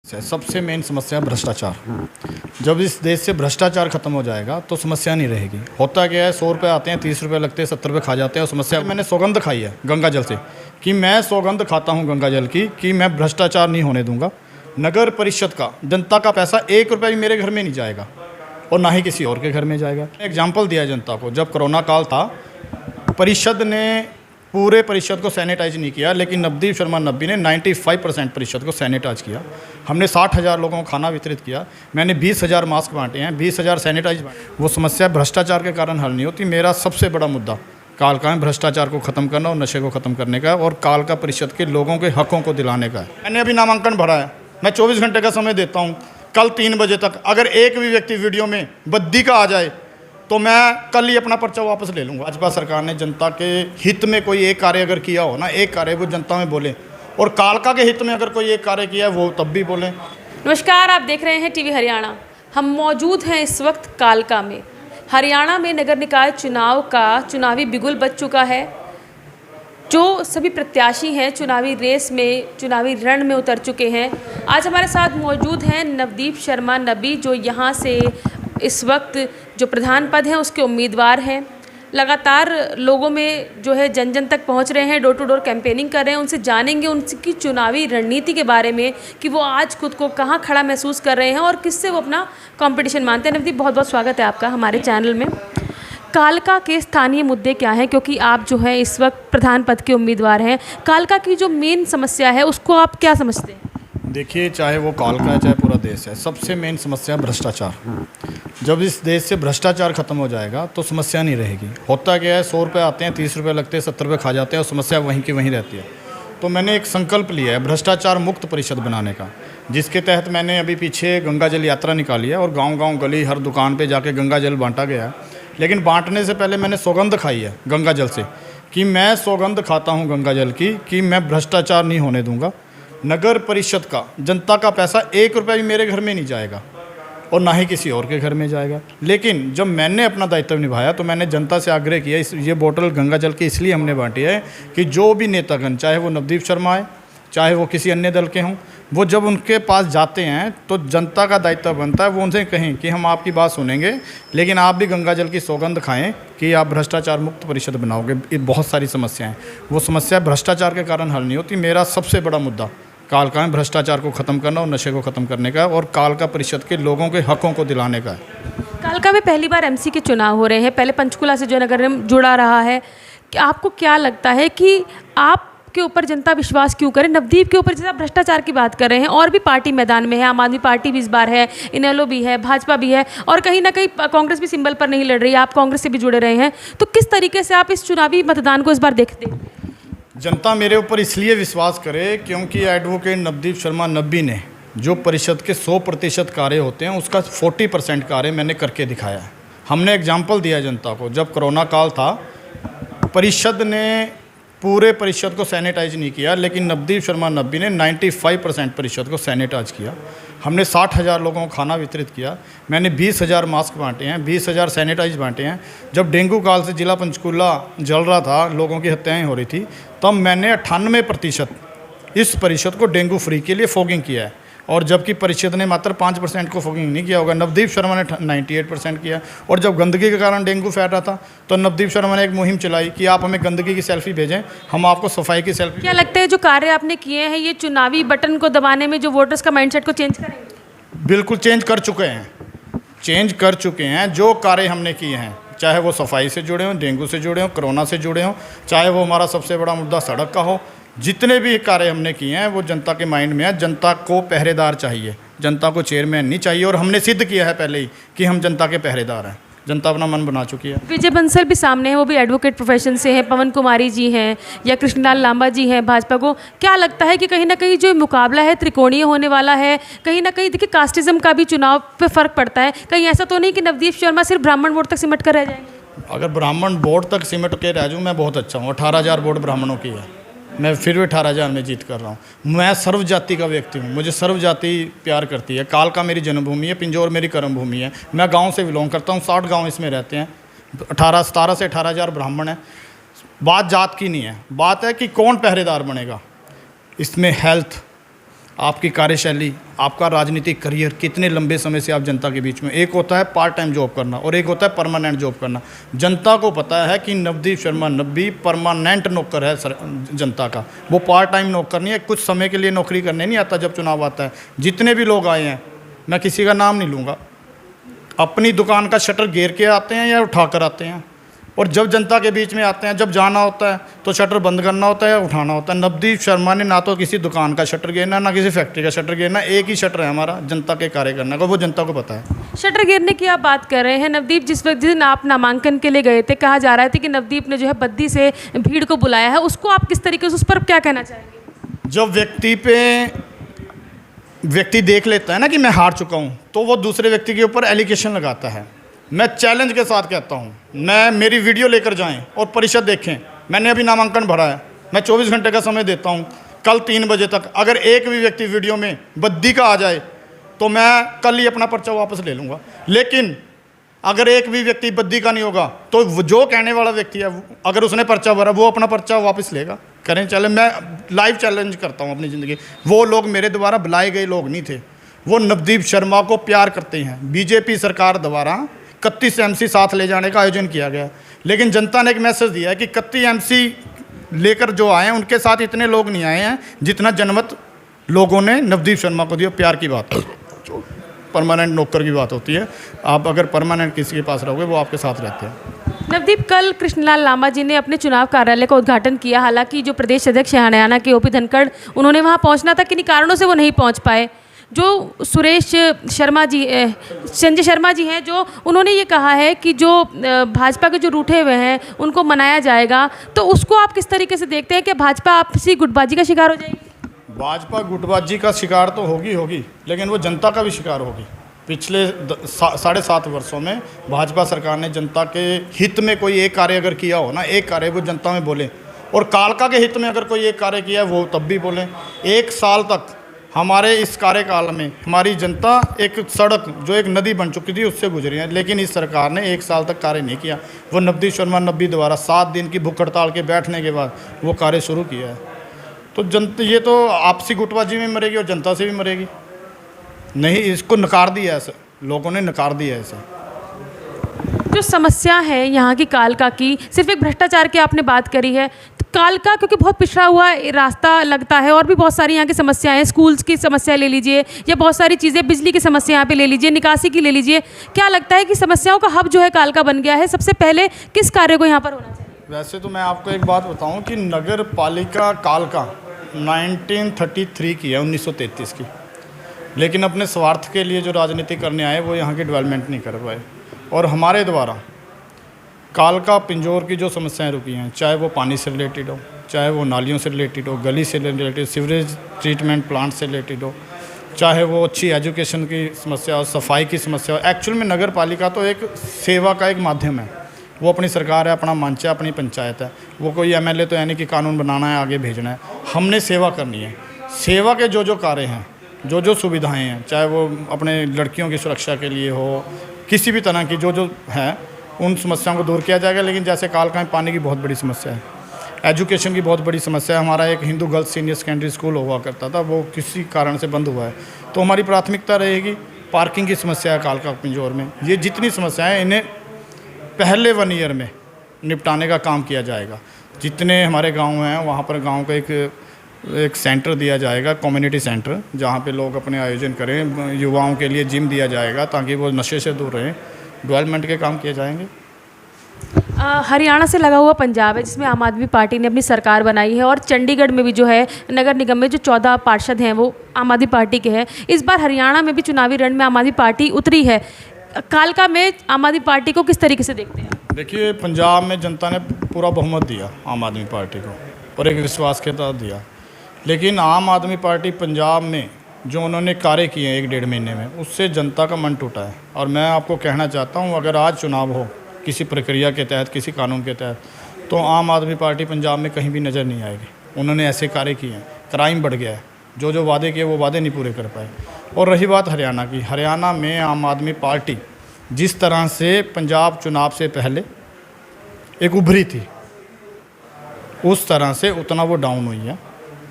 सबसे मेन समस्या भ्रष्टाचार। जब इस देश से भ्रष्टाचार खत्म हो जाएगा तो समस्या नहीं रहेगी। होता क्या है, 100 रुपये आते हैं, 30 रुपये लगते हैं, 70 रुपये खा जाते हैं। और समस्या, मैंने सौगंध खाई है गंगा जल से कि मैं सौगंध खाता हूँ गंगा जल की कि मैं भ्रष्टाचार नहीं होने दूंगा। नगर परिषद का, जनता का पैसा 1 रुपया भी मेरे घर में नहीं जाएगा और ना ही किसी और के घर में जाएगा। एग्जाम्पल दिया जनता को, जब कोरोना काल था, परिषद ने पूरे परिषद को सैनिटाइज नहीं किया, लेकिन नवदीप शर्मा नब्बी ने 95% परिषद को सैनिटाइज किया। हमने 60,000 लोगों को खाना वितरित किया। मैंने 20,000 मास्क बांटे हैं, 20,000 सैनिटाइज बांटे। वो समस्या भ्रष्टाचार के कारण हल नहीं होती। मेरा सबसे बड़ा मुद्दा कालका में भ्रष्टाचार को ख़त्म करना और नशे को ख़त्म करने का और कालका परिषद के लोगों के हकों को दिलाने का है। मैंने अभी नामांकन भरा है, मैं 24 घंटे का समय देता हूँ। कल 3 बजे तक अगर एक भी व्यक्ति वीडियो में बद्दी का आ जाए तो मैं कल ही अपना पर्चा वापस ले लूँगा। भाजपा सरकार ने जनता के हित में कोई एक कार्य अगर किया हो ना, एक कार्य वो जनता में बोले, और कालका के हित में अगर कोई एक कार्य किया है वो तब भी बोले। नमस्कार, आप देख रहे हैं टीवी हरियाणा। हम मौजूद हैं इस वक्त कालका में। हरियाणा में नगर निकाय चुनाव का चुनावी बिगुल बज चुका है। जो सभी प्रत्याशी हैं चुनावी रेस में, चुनावी रण में उतर चुके हैं। आज हमारे साथ मौजूद हैं नवदीप शर्मा नब्बी, जो यहाँ से इस वक्त जो प्रधान पद हैं उसके उम्मीदवार हैं। लगातार लोगों में जो है जन जन तक पहुंच रहे हैं, डोर टू डोर कैंपेनिंग कर रहे हैं। उनसे जानेंगे उनकी चुनावी रणनीति के बारे में कि वो आज खुद को कहां खड़ा महसूस कर रहे हैं और किससे वो अपना कंपटीशन मानते हैं। नवदीप, बहुत बहुत स्वागत है आपका हमारे चैनल में। कालका के स्थानीय मुद्दे क्या हैं, क्योंकि आप जो है इस वक्त प्रधान पद के उम्मीदवार हैं। कालका की जो मेन समस्या है उसको आप क्या समझते हैं? देखिए, चाहे वो कालका है चाहे पूरा देश है, सबसे मेन समस्या भ्रष्टाचार। जब इस देश से भ्रष्टाचार खत्म हो जाएगा तो समस्या नहीं रहेगी। होता क्या है, 100 रुपये आते हैं, 30 रुपये लगते हैं, 70 रुपये खा जाते हैं और समस्या वहीं की वहीं रहती है। तो मैंने एक संकल्प लिया है भ्रष्टाचार मुक्त परिषद बनाने का, जिसके तहत मैंने अभी पीछे गंगा जल यात्रा निकाली है और गाँव-गाँव, गली, हर दुकान पर जाके गंगा जल बांटा गया है। लेकिन बांटने से पहले मैंने सौगंध खाई है गंगा जल से कि मैं सौगंध खाता हूँ गंगा जल की कि मैं भ्रष्टाचार नहीं होने दूंगा। नगर परिषद का, जनता का पैसा 1 रुपया भी मेरे घर में नहीं जाएगा और ना ही किसी और के घर में जाएगा। लेकिन जब मैंने अपना दायित्व निभाया तो मैंने जनता से आग्रह किया, ये बोतल गंगा जल की इसलिए हमने बांटी है कि जो भी नेतागण, चाहे वो नवदीप शर्मा है, चाहे वो किसी अन्य दल के हों, वो जब उनके पास जाते हैं तो जनता का दायित्व बनता है वो उनसे कहें कि हम आपकी बात सुनेंगे, लेकिन आप भी गंगा जल की सौगंध खाएं कि आप भ्रष्टाचार मुक्त परिषद बनाओगे। ये बहुत सारी समस्याएं, वो समस्या भ्रष्टाचार के कारण हल नहीं होती। मेरा सबसे बड़ा मुद्दा कालका में भ्रष्टाचार को ख़त्म करना और नशे को ख़त्म करने का और कालका परिषद के लोगों के हकों को दिलाने का है। कालका में पहली बार एमसी के चुनाव हो रहे हैं, पहले पंचकुला से जो नगर निगम जुड़ा रहा है। कि आपको क्या लगता है कि आप के ऊपर जनता विश्वास क्यों करे? नवदीप के ऊपर, जैसे आप भ्रष्टाचार की बात कर रहे हैं, और भी पार्टी मैदान में है, आम आदमी पार्टी भी इस बार है, इनेलो भी है, भाजपा भी है, और कहीं ना कहीं कांग्रेस भी सिंबल पर नहीं लड़ रही है। आप कांग्रेस से भी जुड़े रहे हैं, तो किस तरीके से आप इस चुनावी मतदान को इस बार देखते हैं? जनता मेरे ऊपर इसलिए विश्वास करे क्योंकि एडवोकेट नवदीप शर्मा नब्बी ने जो परिषद के 100% कार्य होते हैं उसका 40% कार्य मैंने करके दिखाया है। हमने एग्जाम्पल दिया जनता को, जब कोरोना काल था, परिषद ने पूरे परिषद को सैनिटाइज नहीं किया, लेकिन नवदीप शर्मा नब्बी ने 95% परिषद को सैनिटाइज किया। हमने 60,000 लोगों को खाना वितरित किया। मैंने 20,000 मास्क बांटे हैं, 20,000 सैनिटाइज बांटे हैं। जब डेंगू काल से जिला पंचकूला जल रहा था, लोगों की हत्याएं हो रही थी, तब मैंने 98% इस परिषद को डेंगू फ्री के लिए फॉगिंग किया है। और जबकि परिषद ने मात्र 5% को फॉगिंग नहीं किया होगा, नवदीप शर्मा ने 98% किया। और जब गंदगी के कारण डेंगू फैल रहा था तो नवदीप शर्मा ने एक मुहिम चलाई कि आप हमें गंदगी की सेल्फी भेजें, हम आपको सफाई की सेल्फी। क्या लगता है जो कार्य आपने किए हैं ये चुनावी बटन को दबाने में जो वोटर्स का माइंडसेट को चेंज करेंगे? बिल्कुल चेंज कर चुके हैं। जो कार्य हमने किए हैं, चाहे वो सफाई से जुड़े हों, डेंगू से जुड़े हों, कोरोना से जुड़े हों, चाहे वो हमारा सबसे बड़ा मुद्दा सड़क का हो, जितने भी कार्य हमने किए हैं वो जनता के माइंड में है। जनता को पहरेदार चाहिए, जनता को चेयरमैन नहीं चाहिए, और हमने सिद्ध किया है पहले ही कि हम जनता के पहरेदार हैं। जनता अपना मन बना चुकी है। विजय बंसल भी सामने हैं, वो भी एडवोकेट प्रोफेशन से हैं, पवन कुमारी जी हैं या कृष्णलाल लांबा जी हैं भाजपा को। क्या लगता है कि कहीं ना कहीं जो मुकाबला है त्रिकोणीय होने वाला है? कहीं ना कहीं देखिए कास्टिज्म का भी चुनाव पे फर्क पड़ता है। कहीं ऐसा तो नहीं कि नवदीप शर्मा सिर्फ ब्राह्मण वोट तक सिमट कर रह जाएंगे? अगर ब्राह्मण वोट तक सिमट के रह जाऊँ मैं बहुत अच्छा हूँ। 18,000 वोट ब्राह्मणों की है, मैं फिर भी 18,000 में जीत कर रहा हूँ। मैं सर्व जाति का व्यक्ति हूँ, मुझे सर्व जाति प्यार करती है। कालका मेरी जन्मभूमि है, पिंजौर मेरी कर्मभूमि है। मैं गांव से बिलोंग करता हूँ, 60 गांव इसमें रहते हैं। 17 से 18,000 ब्राह्मण हैं। बात जात की नहीं है, बात है कि कौन पहरेदार बनेगा। इसमें हेल्थ, आपकी कार्यशैली, आपका राजनीतिक करियर, कितने लंबे समय से आप जनता के बीच में। एक होता है पार्ट टाइम जॉब करना और एक होता है परमानेंट जॉब करना। जनता को पता है कि नवदीप शर्मा नब्बी परमानेंट नौकर है जनता का, वो पार्ट टाइम नौकर नहीं है, कुछ समय के लिए नौकरी करने नहीं आता। जब चुनाव आता है, जितने भी लोग आए हैं, मैं किसी का नाम नहीं लूँगा, अपनी दुकान का शटर गिर के आते हैं या उठा कर आते हैं, और जब जनता के बीच में आते हैं, जब जाना होता है तो शटर बंद करना होता है या उठाना होता है। नवदीप शर्मा ने ना तो किसी दुकान का शटर गिरना, ना किसी फैक्ट्री का शटर गिरना, एक ही शटर है हमारा, जनता के कार्य करने का, वो जनता को पता है। शटर गिरने की आप बात कर रहे हैं नवदीप, जिस वक्त जिस दिन आप नामांकन के लिए गए थे, कहा जा रहा था कि नवदीप ने जो है बद्दी से भीड़ को बुलाया है, उसको आप किस तरीके से, उस पर क्या कहना चाहेंगे? जब व्यक्ति देख लेता है ना कि मैं हार चुका हूँ, तो वो दूसरे व्यक्ति के ऊपर एलिगेशन लगाता है। मैं चैलेंज के साथ कहता हूँ, मेरी वीडियो लेकर जाएं और परिषद देखें। मैंने अभी नामांकन भरा है, मैं 24 घंटे का समय देता हूँ, कल 3 बजे तक अगर एक भी व्यक्ति वीडियो में बद्दी का आ जाए तो मैं कल ही अपना पर्चा वापस ले लूँगा। लेकिन अगर एक भी व्यक्ति बद्दी का नहीं होगा तो जो कहने वाला व्यक्ति है, अगर उसने पर्चा भरा, वो अपना पर्चा वापस लेगा। करें चैलेंज, मैं लाइव चैलेंज करता हूँ अपनी ज़िंदगी। वो लोग मेरे द्वारा बुलाए गए लोग नहीं थे, वो नवदीप शर्मा को प्यार करते हैं। बीजेपी सरकार द्वारा 31 एमसी साथ ले जाने का आयोजन किया गया, लेकिन जनता ने एक मैसेज दिया है कि 31 एमसी लेकर जो आए हैं उनके साथ इतने लोग नहीं आए हैं जितना जनमत लोगों ने नवदीप शर्मा को दिया। प्यार की बात है, परमानेंट नौकर की बात होती है। आप अगर परमानेंट किसी के पास रहोगे, वो आपके साथ रहते हैं। नवदीप, कल कृष्णलाल लांबा जी ने अपने चुनाव कार्यालय का उद्घाटन किया। हालांकि जो प्रदेश अध्यक्ष हैं हरियाणा के ओपी धनखड़, उन्होंने वहां पहुंचना था, किन्हीं कारणों से वो नहीं पहुंच पाए। जो संजय शर्मा जी हैं, जो उन्होंने ये कहा है कि जो भाजपा के जो रूठे हुए हैं उनको मनाया जाएगा, तो उसको आप किस तरीके से देखते हैं कि भाजपा आपसी गुटबाजी का शिकार हो जाएगी? भाजपा गुटबाजी का शिकार तो होगी, लेकिन वो जनता का भी शिकार होगी। पिछले 7.5 वर्षों में भाजपा सरकार ने जनता के हित में कोई एक कार्य अगर किया हो ना, एक कार्य वो जनता में बोले, और कालका के हित में अगर कोई एक कार्य किया है वो तब भी बोलें। 1 साल तक हमारे इस कार्यकाल में हमारी जनता एक सड़क जो एक नदी बन चुकी थी उससे गुजरी है, लेकिन इस सरकार ने 1 साल तक कार्य नहीं किया। वो नवदीप शर्मा नब्बी द्वारा 7 दिन की भूख हड़ताल के बैठने के बाद वो कार्य शुरू किया है। तो जनता ये तो आपसी गुटबाजी में मरेगी और जनता से भी मरेगी। नहीं, इसको नकार दिया है, लोगों ने नकार दिया है इसे। जो समस्या है यहाँ की कालका की, सिर्फ एक भ्रष्टाचार की आपने बात करी है, तो कालका क्योंकि बहुत पिछड़ा हुआ रास्ता लगता है, और भी बहुत सारी यहाँ की समस्याएं हैं। स्कूल्स की समस्या ले लीजिए या बहुत सारी चीज़ें, बिजली की समस्या यहाँ पे ले लीजिए, निकासी की ले लीजिए। क्या लगता है कि समस्याओं का हब जो है कालका बन गया है? सबसे पहले किस कार्य को यहाँ पर होना चाहिए? वैसे तो मैं आपको एक बात बताऊँ कि नगर पालिका कालका 1933 की है, 1933 की, लेकिन अपने स्वार्थ के लिए जो राजनीति करने आए वो यहाँ की डेवलपमेंट नहीं कर पाए। और हमारे द्वारा कालका पिंजौर की जो समस्याएं रुकी हैं, चाहे वो पानी से रिलेटेड हो, चाहे वो नालियों से रिलेटेड हो, गली से रिलेटेड, सीवरेज ट्रीटमेंट प्लांट से रिलेटेड हो, चाहे वो अच्छी एजुकेशन की समस्या हो, सफाई की समस्या हो। एक्चुअल में नगर पालिका तो एक सेवा का एक माध्यम है। वो अपनी सरकार है, अपना मंच है, अपनी पंचायत है। वो कोई एमएलए तो यानी कि कानून बनाना है, आगे भेजना है। हमने सेवा करनी है। सेवा के जो कार्य हैं, जो सुविधाएं हैं, चाहे वो अपने लड़कियों की सुरक्षा के लिए हो, किसी भी तरह की जो है, उन समस्याओं को दूर किया जाएगा। लेकिन जैसे कालका में पानी की बहुत बड़ी समस्या है, एजुकेशन की बहुत बड़ी समस्या है। हमारा एक Hindu girls senior secondary school हुआ करता था, वो किसी कारण से बंद हुआ है। तो हमारी प्राथमिकता रहेगी पार्किंग की समस्या है कालका पिंजौर में। ये जितनी समस्याएं, इन्हें पहले 1 ईयर में निपटाने का काम किया जाएगा। जितने हमारे गाँव हैं वहाँ पर गाँव का एक सेंटर दिया जाएगा, कम्युनिटी सेंटर, जहाँ पे लोग अपने आयोजन करें। युवाओं के लिए जिम दिया जाएगा ताकि वो नशे से दूर रहें। डेवलपमेंट के काम किए जाएंगे। हरियाणा से लगा हुआ पंजाब है, जिसमें आम आदमी पार्टी ने अपनी सरकार बनाई है, और चंडीगढ़ में भी जो है नगर निगम में जो 14 पार्षद हैं वो आम आदमी पार्टी के हैं। इस बार हरियाणा में भी चुनावी रण में आम आदमी पार्टी उतरी है। कालका में आम आदमी पार्टी को किस तरीके से देखते हैं? देखिए, पंजाब में जनता ने पूरा बहुमत दिया आम आदमी पार्टी को और एक विश्वास के तहत दिया। लेकिन आम आदमी पार्टी पंजाब में जो उन्होंने कार्य किए हैं 1-1.5 महीने में, उससे जनता का मन टूटा है। और मैं आपको कहना चाहता हूं, अगर आज चुनाव हो किसी प्रक्रिया के तहत, किसी कानून के तहत, तो आम आदमी पार्टी पंजाब में कहीं भी नज़र नहीं आएगी। उन्होंने ऐसे कार्य किए हैं, क्राइम बढ़ गया है, जो वादे किए वो वादे नहीं पूरे कर पाए। और रही बात हरियाणा की, हरियाणा में आम आदमी पार्टी जिस तरह से पंजाब चुनाव से पहले एक उभरी थी, उस तरह से उतना वो डाउन हुई है।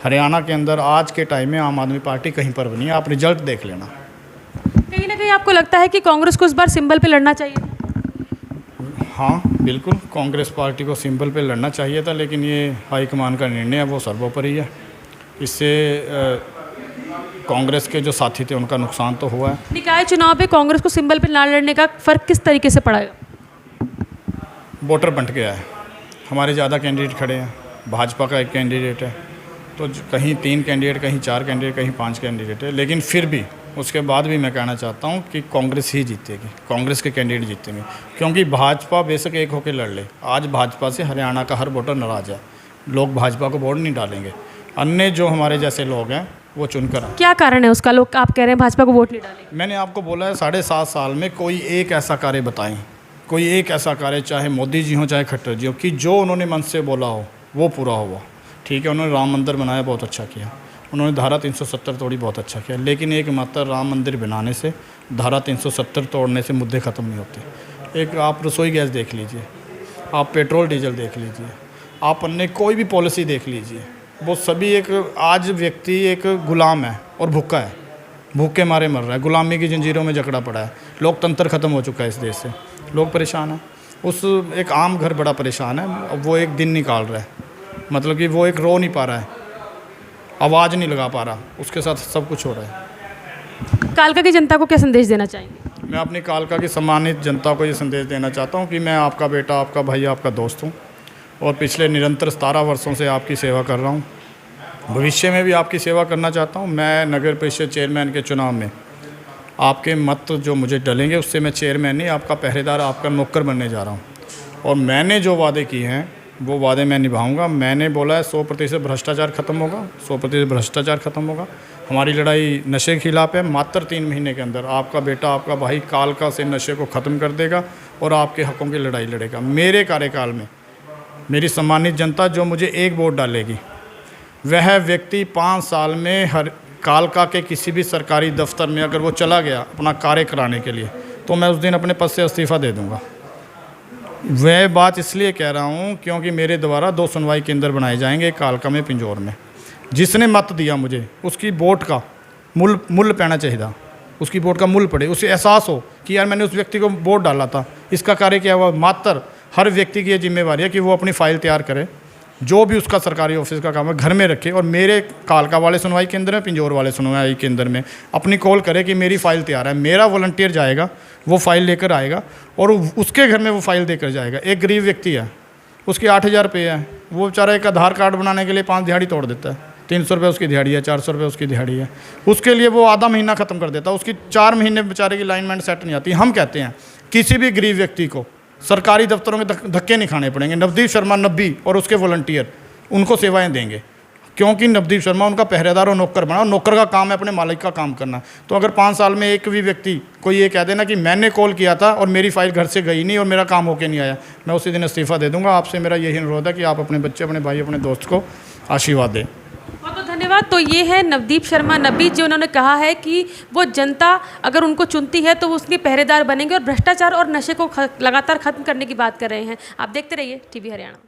हरियाणा के अंदर आज के टाइम में आम आदमी पार्टी कहीं पर भी नहीं है, आप रिजल्ट देख लेना। कहीं ना कहीं आपको लगता है कि कांग्रेस को इस बार सिंबल पे लड़ना चाहिए? हाँ बिल्कुल, कांग्रेस पार्टी को सिंबल पे लड़ना चाहिए था, लेकिन ये हाईकमान का निर्णय है, वो सर्वोपरि है। इससे कांग्रेस के जो साथी थे उनका नुकसान तो हुआ है। निकाय चुनाव पे कांग्रेस को सिंबल पे ना लड़ने का फ़र्क किस तरीके से पड़ेगा? वोटर बंट गया है, हमारे ज़्यादा कैंडिडेट खड़े हैं, भाजपा का एक कैंडिडेट है, तो कहीं 3 कैंडिडेट, कहीं 4 कैंडिडेट, कहीं 5 कैंडिडेट है, लेकिन फिर भी उसके बाद भी मैं कहना चाहता हूँ कि कांग्रेस ही जीतेगी, कांग्रेस के कैंडिडेट जीतेंगे, क्योंकि भाजपा बेशक एक होकर लड़ ले, आज भाजपा से हरियाणा का हर वोटर नाराज़ है, लोग भाजपा को वोट नहीं डालेंगे, अन्य जो हमारे जैसे लोग हैं वो चुनकर आए। क्या कारण है उसका, लोग आप कह रहे हैं भाजपा को वोट नहीं डालेंगे? मैंने आपको बोला है 7.5 साल में कोई एक ऐसा कार्य बताएं, कोई एक ऐसा कार्य, चाहे मोदी जी हों चाहे खट्टर जी हो, कि जो उन्होंने मन से बोला हो वो पूरा हुआ। ठीक है, उन्होंने राम मंदिर बनाया, बहुत अच्छा किया, उन्होंने धारा 370 तोड़ी, बहुत अच्छा किया, लेकिन एक मात्र राम मंदिर बनाने से, धारा 370 तोड़ने से मुद्दे ख़त्म नहीं होते। एक आप रसोई गैस देख लीजिए, आप पेट्रोल डीजल देख लीजिए, आप अन्य कोई भी पॉलिसी देख लीजिए, वो सभी एक, आज व्यक्ति एक गुलाम है और भूखा है, भूख के मारे मर रहा है, गुलामी की जंजीरों में जकड़ा पड़ा है, लोकतंत्र ख़त्म हो चुका है इस देश से, लोग परेशान हैं। उस एक आम घर बड़ा परेशान है, वो एक दिन निकाल रहा है, मतलब कि वो एक रो नहीं पा रहा है, आवाज़ नहीं लगा पा रहा, उसके साथ सब कुछ हो रहा है। कालका की जनता को क्या संदेश देना चाहेंगे? मैं अपनी कालका की सम्मानित जनता को ये संदेश देना चाहता हूँ कि मैं आपका बेटा, आपका भाई, आपका दोस्त हूँ और पिछले निरंतर 17 वर्षों से आपकी सेवा कर रहा हूँ, भविष्य में भी आपकी सेवा करना चाहता हूँ। मैं नगर परिषद चेयरमैन के चुनाव में आपके मत जो मुझे डलेंगे उससे मैं चेयरमैन नहीं, आपका पहरेदार, आपका नौकर बनने जा रहा हूँ और मैंने जो वादे किए हैं वो वादे मैं निभाऊंगा। मैंने बोला है 100% भ्रष्टाचार खत्म होगा, 100% भ्रष्टाचार खत्म होगा। हमारी लड़ाई नशे के खिलाफ है, मात्र 3 महीने के अंदर आपका बेटा, आपका भाई कालका से नशे को ख़त्म कर देगा और आपके हकों की लड़ाई लड़ेगा। मेरे कार्यकाल में मेरी सम्मानित जनता जो मुझे एक वोट डालेगी, वह व्यक्ति 5 साल में हर कालका के किसी भी सरकारी दफ्तर में अगर वो चला गया अपना कार्य कराने के लिए, तो मैं उस दिन अपने पद से इस्तीफ़ा दे दूंगा। वह बात इसलिए कह रहा हूँ क्योंकि मेरे द्वारा 2 सुनवाई केंद्र बनाए जाएंगे, कालका में, पिंजौर में। जिसने मत दिया मुझे उसकी वोट का मूल्य पैना चाहिए, उसकी वोट का मूल्य पड़े, उसे एहसास हो कि यार मैंने उस व्यक्ति को वोट डाला था, इसका कार्य क्या हुआ। मात्र हर व्यक्ति की ये जिम्मेवारी है कि वो अपनी फ़ाइल तैयार करे, जो भी उसका सरकारी ऑफिस का काम है घर में रखे और मेरे कालका वाले सुनवाई केंद्र में, पिंजौर वाले सुनवाई केंद्र में अपनी कॉल करे कि मेरी फ़ाइल तैयार है। मेरा वॉलंटियर जाएगा, वो फ़ाइल लेकर आएगा और उसके घर में वो फ़ाइल देकर जाएगा। एक गरीब व्यक्ति है, उसकी 8,000 रुपये है, वो बेचारा एक आधार कार्ड बनाने के लिए 5 दिहाड़ी तोड़ देता है, 300 रुपये उसकी दिहाड़ी है, 400 रुपये उसकी दिहाड़ी है, उसके लिए वो आधा महीना ख़त्म कर देता है, उसकी 4 महीने बेचारे की लाइनमेंट सेट नहीं आती। हम कहते हैं किसी भी गरीब व्यक्ति को सरकारी दफ्तरों में धक्के नहीं खाने पड़ेंगे। नवदीप शर्मा नब्बी और उसके वॉलंटियर उनको सेवाएं देंगे, क्योंकि नवदीप शर्मा उनका पहरेदार और नौकर बना, और नौकर का काम है अपने मालिक का काम करना। तो अगर 5 साल में एक भी व्यक्ति कोई ये कह देना कि मैंने कॉल किया था और मेरी फ़ाइल घर से गई नहीं और मेरा काम होके नहीं आया, मैं उसी दिन इस्तीफ़ा दे दूंगा। आपसे मेरा यही अनुरोध है कि आप अपने बच्चे, अपने भाई, अपने दोस्त को आशीर्वाद दें। बहुत बहुत धन्यवाद। तो ये है नवदीप शर्मा नब्बी, जो उन्होंने कहा है कि वो जनता अगर उनको चुनती है तो वो उसके पहरेदार बनेंगे और भ्रष्टाचार और नशे को लगातार खत्म करने की बात कर रहे हैं। आप देखते रहिए टीवी हरियाणा।